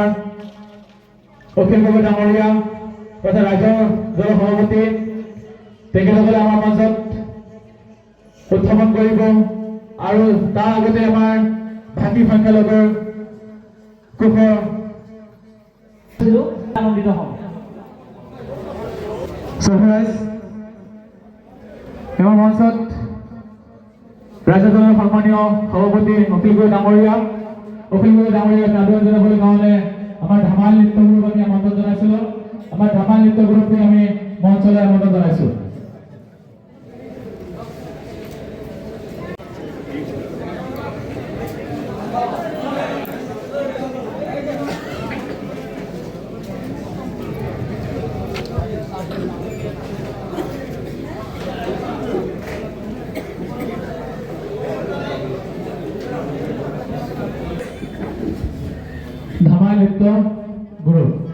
আমাৰ অখিল গগৈ ডাঙৰীয়া তথা ৰাজ্যৰ দলৰ সভাপতি তেখেতসকলে আমাৰ মাজত উত্থাপন কৰিব আৰু তাৰ আগতে আমাৰ ভাতৃ সংখ্যালঘুৰ কুশৰ আনন্দিত হওঁ। আমাৰ মঞ্চত ৰাজ্য দলৰ সন্মানীয় সভাপতি অখিল গগৈ ডাঙৰীয়াক আদৰণি জনাবলৈ কাৰণে আমাৰ ধামাল নৃত্য গ্ৰুপক আমি আমন্ত্ৰণ জনাইছিলোঁ। আমাৰ ধামাল নৃত্য গ্ৰুপকে আমি মঞ্চলৈ আমন্ত্ৰণ জনাইছোঁ। ধামাল নৃত্য গ্ৰুপ